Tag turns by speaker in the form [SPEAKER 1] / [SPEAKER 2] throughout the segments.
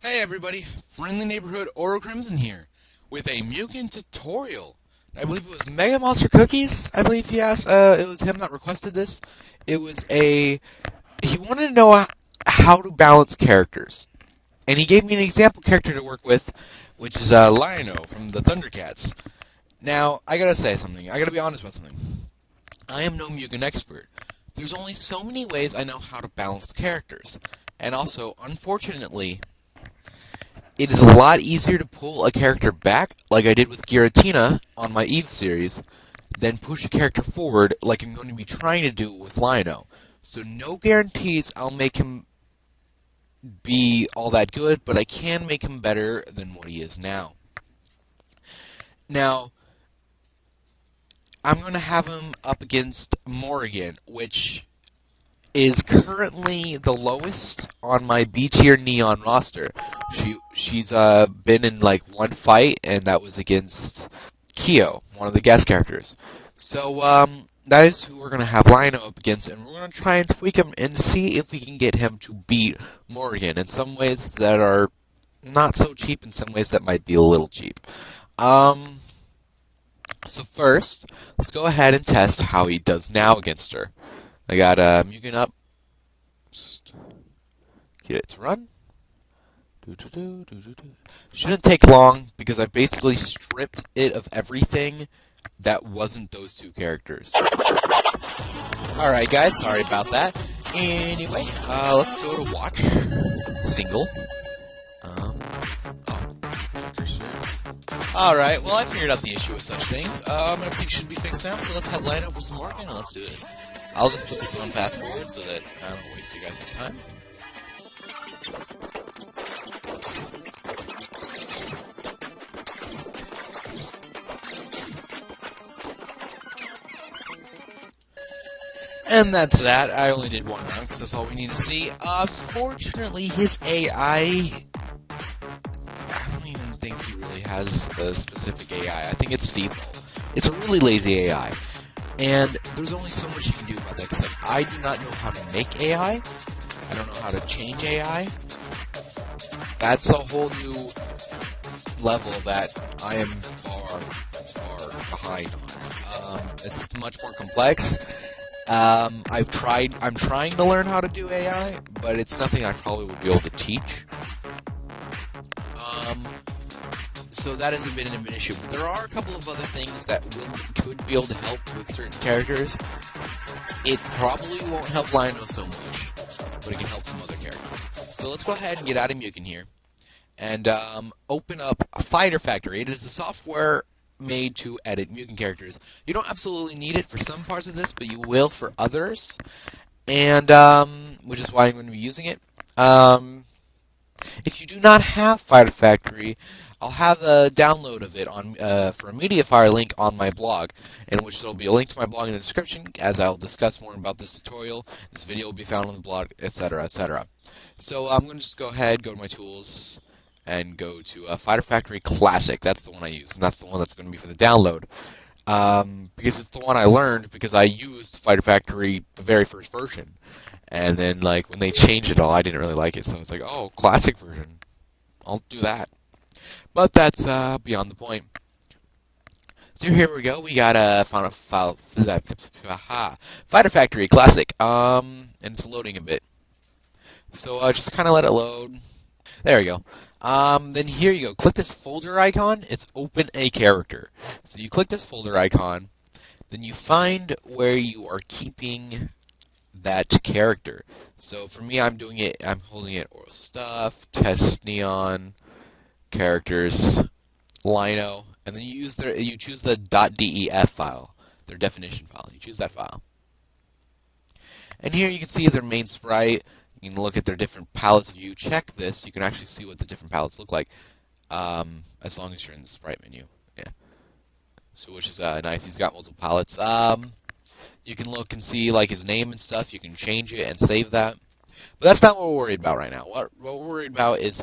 [SPEAKER 1] Hey everybody, Friendly Neighborhood Oro Crimson here, with a MUGEN tutorial. I believe it was Mega Monster Cookies, I believe he asked, it was him that requested this. He wanted to know how to balance characters. And he gave me an example character to work with, which is Lionel from the Thundercats. Now, I gotta say something, I gotta be honest about something. I am no MUGEN expert. There's only so many ways I know how to balance characters. And also, unfortunately, it is a lot easier to pull a character back, like I did with Giratina on my Eve series, than push a character forward, like I'm going to be trying to do with Lionel. So no guarantees I'll make him be all that good, but I can make him better than what he is now. Now, I'm going to have him up against Morrigan, which is currently the lowest on my B tier Neon roster. She's been in like one fight, and that was against Kyo, one of the guest characters. So that is who we're gonna have Lino up against, and we're gonna try and tweak him and see if we can get him to beat Morrigan in some ways that are not so cheap, in some ways that might be a little cheap. Um, so first, let's go ahead and test how he does now against her. I got Mugen up. Just get it to run. Shouldn't take long because I basically stripped it of everything that wasn't those two characters. Alright guys, sorry about that. Anyway, let's go to watch. Single. Oh. Alright, well I figured out the issue with such things. Everything should be fixed now, so let's have Lando for some more, and let's do this. I'll just put this on fast forward so that I don't waste you guys' time. And that's that. I only did one round because that's all we need to see. Fortunately, his AI... I don't even think he really has a specific AI. I think it's default. It's a really lazy AI. And there's only so much you can do about that, because like, I do not know how to make AI. I don't know how to change AI. That's a whole new level that I am far behind on. It's much more complex. I'm trying to learn how to do AI, but it's nothing I probably would be able to teach. So that hasn't been an issue. But there are a couple of other things that could be able to help with certain characters. It probably won't help Lionel so much, but it can help some other characters. So let's go ahead and get out of Mugen here, and open up a Fighter Factory. It is a software made to edit Mugen characters. You don't absolutely need it for some parts of this, but you will for others, and which is why I'm going to be using it. If you do not have Fighter Factory, I'll have a download of it on for a MediaFire link on my blog, in which there will be a link to my blog in the description, as I'll discuss more about this tutorial. This video will be found on the blog, etc., etc. So I'm going to just go ahead, go to my tools, and go to Fighter Factory Classic. That's the one I use, and that's the one that's going to be for the download. Because it's the one I learned because I used Fighter Factory, the very first version. And then, like, when they changed it all, I didn't really like it, so I was like, oh, classic version. I'll do that. But that's beyond the point. So here we go. We got a Fighter Factory Classic. And it's loading a bit. So just kind of let it load. There we go. Then here you go. Click this folder icon. It's open a character. So you click this folder icon. Then you find where you are keeping that character. So for me, I'm holding it Oral Stuff, Test Neon, Characters, Lino, and then you choose the .def file, their definition file. You choose that file. And here you can see their main sprite. You can look at their different palettes. If you check this, you can actually see what the different palettes look like, as long as you're in the sprite menu. Yeah. So which is nice. He's got multiple palettes. You can look and see like his name and stuff. You can change it and save that. But that's not what we're worried about right now. What we're worried about is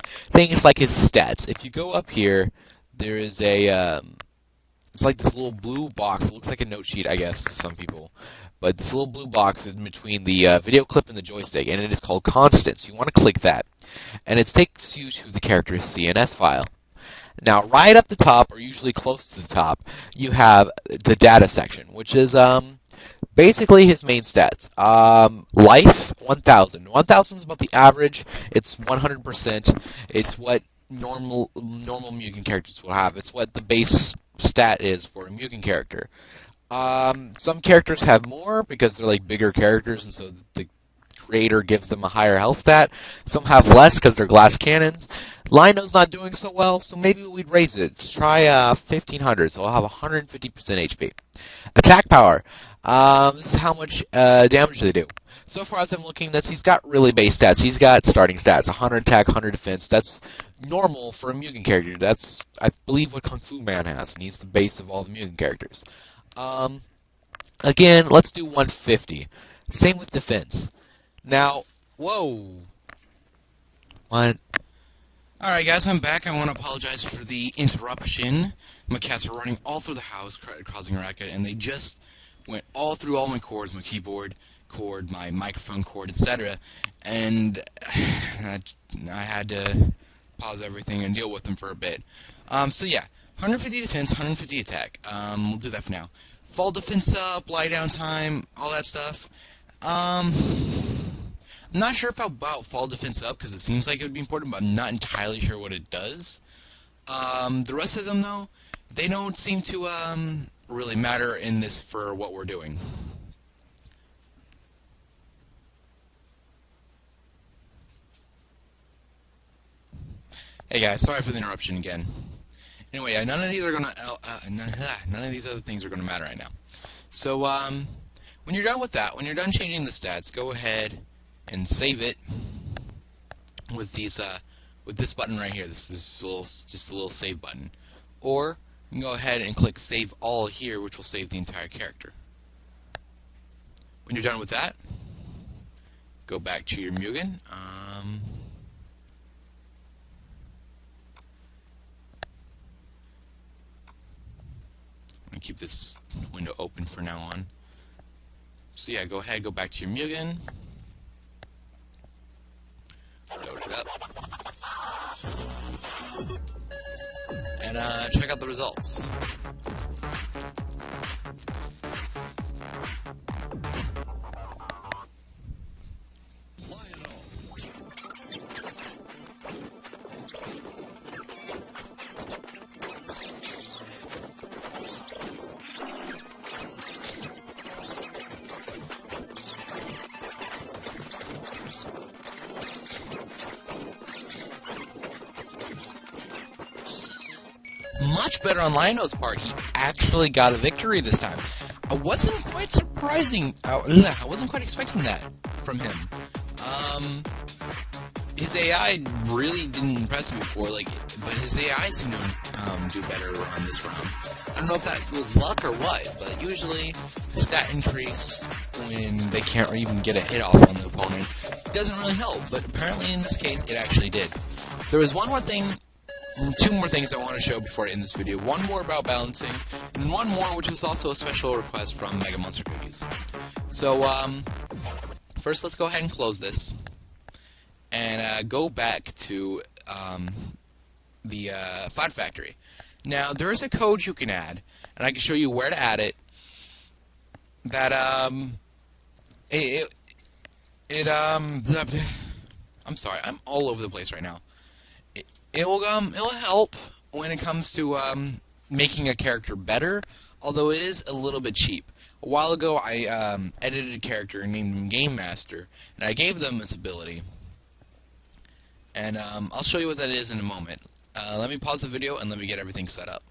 [SPEAKER 1] things like his stats. If you go up here, there is a it's like this little blue box. It looks like a note sheet, I guess, to some people. but this little blue box is in between the video clip and the joystick, and it is called constants. You want to click that, and it takes you to the character's CNS file. Now, right up the top, or usually close to the top, you have the data section, which is basically his main stats. Life, 1,000. 1,000 is about the average. It's 100%. It's what normal Mugen characters will have. It's what the base stat is for a Mugen character. Some characters have more because they're like bigger characters, and so the creator gives them a higher health stat. Some have less because they're glass cannons. Lino's not doing so well, so maybe we'd raise it. Let's try 1,500, so I'll have 150% HP. Attack power. This is how much damage they do. So far as I'm looking at this, he's got really base stats. He's got starting stats, 100 attack, 100 defense. That's normal for a Mugen character. That's, I believe, what Kung Fu Man has, and he's the base of all the Mugen characters. Again, let's do 150. Same with defense. Now, whoa. What?
[SPEAKER 2] Alright guys, I'm back. I want to apologize for the interruption. My cats are running all through the house, causing a racket, and they just went all through all my cords, my keyboard cord, my microphone cord, etc. And I had to pause everything and deal with them for a bit. So yeah, 150 defense, 150 attack. We'll do that for now. Fall defense up, lie down time, all that stuff. I'm not sure about fall defense up, because it seems like it would be important, but I'm not entirely sure what it does. The rest of them, though, they don't seem to really matter in this for what we're doing. Hey guys, sorry for the interruption again. Anyway, none of these are gonna none of these other things are gonna matter right now. So when you're done with that, when you're done changing the stats, go ahead and save it with these with this button right here. This is just a little save button, or you can go ahead and click Save All here, which will save the entire character. When you're done with that, go back to your Mugen. I'm gonna keep this window open for now on. So yeah, go ahead, go back to your Mugen. Load it up. And check out the results. Much better on Lino's part. He actually got a victory this time. I wasn't quite surprising. I wasn't quite expecting that from him. His AI really didn't impress me before, but his AI seemed to do better on this round. I don't know if that was luck or what, but usually stat increase when they can't even get a hit off on the opponent doesn't really help, but apparently in this case it actually did. There was one more thing. Two more things I want to show before I end this video. One more about balancing, and one more which was also a special request from Mega Monster Cookies. So, first let's go ahead and close this, and go back to the Fight Factory. Now, there is a code you can add, and I can show you where to add it, that, I'm sorry, I'm all over the place right now. It'll help when it comes to making a character better, although it is a little bit cheap. A while ago, I edited a character and named him Game Master, and I gave them this ability. And I'll show you what that is in a moment. Let me pause the video and let me get everything set up.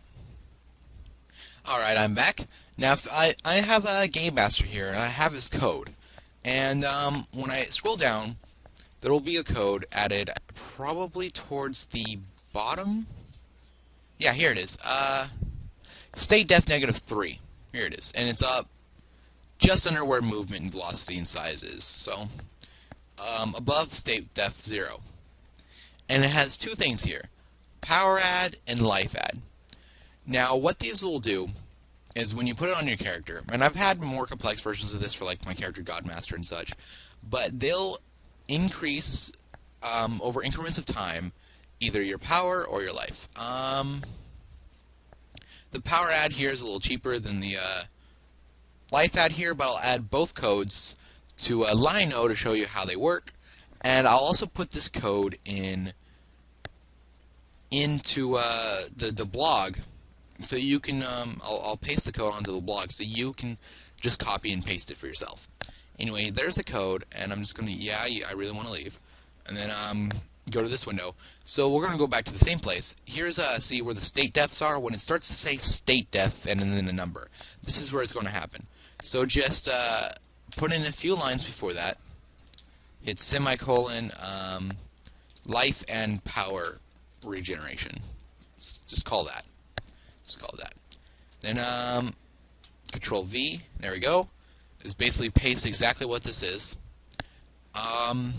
[SPEAKER 2] Alright, I'm back. Now, I have a Game Master here, and I have his code. And when I scroll down, there will be a code added probably towards the bottom. Yeah, here it is. State def -3. Here it is. And it's up just under where movement and velocity and size is. So, above state def 0. And it has two things here. Power add and life add. Now, what these will do is when you put it on your character, and I've had more complex versions of this for like my character Godmaster and such, but they'll increase over increments of time either your power or your life. The power add here is a little cheaper than the life add here, but I'll add both codes to Lino to show you how they work, and I'll also put this code into the blog, so you can I'll paste the code onto the blog so you can just copy and paste it for yourself. Anyway, there's the code, and I'm just gonna I really want to leave, and then go to this window. So we're gonna go back to the same place. Here's see where the state defs are. When it starts to say state def and then a number, this is where it's going to happen. So just put in a few lines before that. Hit semicolon life and power regeneration. Just call that. Just call that. Then Control V. There we go. Is basically paste exactly what this is. I'm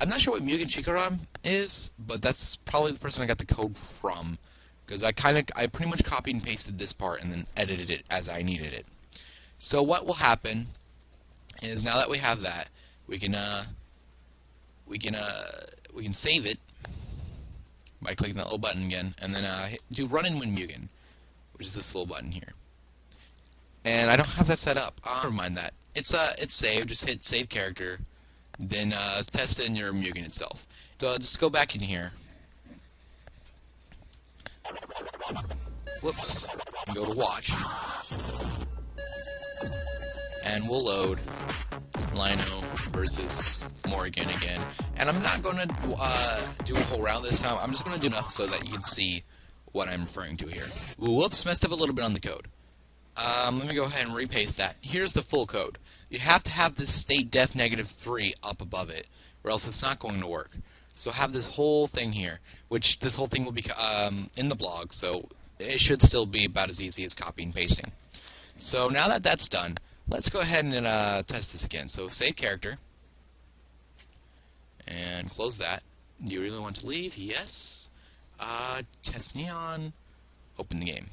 [SPEAKER 2] not sure what Mugen Chikaram is, but that's probably the person I got the code from, because I pretty much copied and pasted this part and then edited it as I needed it. So what will happen is, now that we have that, we can save it by clicking that little button again, and then do Run and Win Mugen, which is this little button here. And I don't have that set up. Never mind that. It's saved. Just hit Save Character, then test it in your Mugen itself. So just go back in here. Whoops. And go to Watch, and we'll load Lino versus Morgan again. And I'm not going to do a whole round this time. I'm just going to do enough so that you can see what I'm referring to here. Whoops, messed up a little bit on the code. Let me go ahead and repaste that. Here's the full code. You have to have this state def -3 up above it, or else it's not going to work. So have this whole thing here, which this whole thing will be in the blog, so it should still be about as easy as copying and pasting. So now that that's done, let's go ahead and test this again. So save character, and close that. Do you really want to leave? Yes. Test neon. Open the game.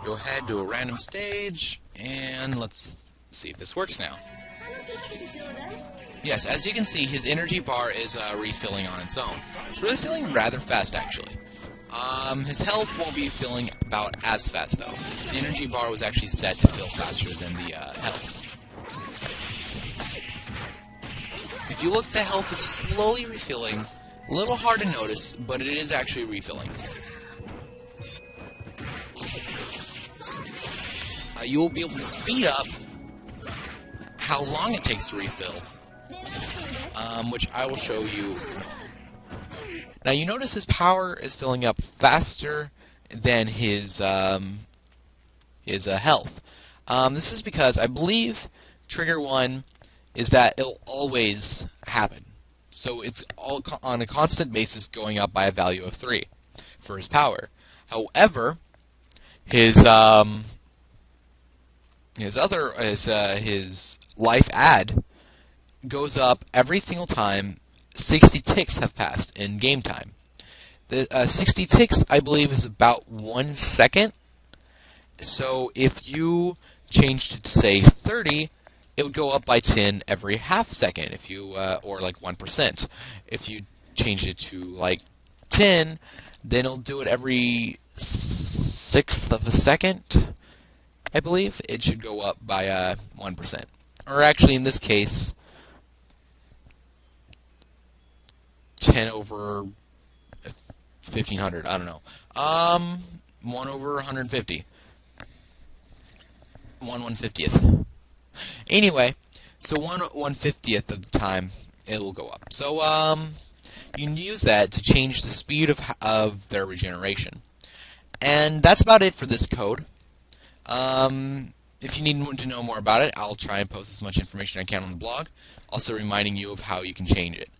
[SPEAKER 2] Go ahead, do a random stage, and let's see if this works now. Yes, as you can see, his energy bar is refilling on its own. It's really filling rather fast, actually. His health won't be filling about as fast, though. The energy bar was actually set to fill faster than the health. If you look, the health is slowly refilling. A little hard to notice, but it is actually refilling. You will be able to speed up how long it takes to refill, which I will show you. Now you notice his power is filling up faster than his health. This is because I believe trigger 1 is that it'll always happen. So it's all on a constant basis going up by a value of 3 for his power. However, his life add goes up every single time 60 ticks have passed in game time. The 60 ticks, I believe, is about 1 second. So if you changed it to say 30, it would go up by 10 every half second. If you or like 1%. If you change it to like 10, then it'll do it every 1/6 of a second. I believe it should go up by 1%. Or actually, in this case, 10 over 1500. I don't know. 1 over 150. 1/150th. Anyway, so 1/150th of the time it will go up. So you can use that to change the speed of their regeneration. And that's about it for this code. If you need to know more about it, I'll try and post as much information I can on the blog, also reminding you of how you can change it.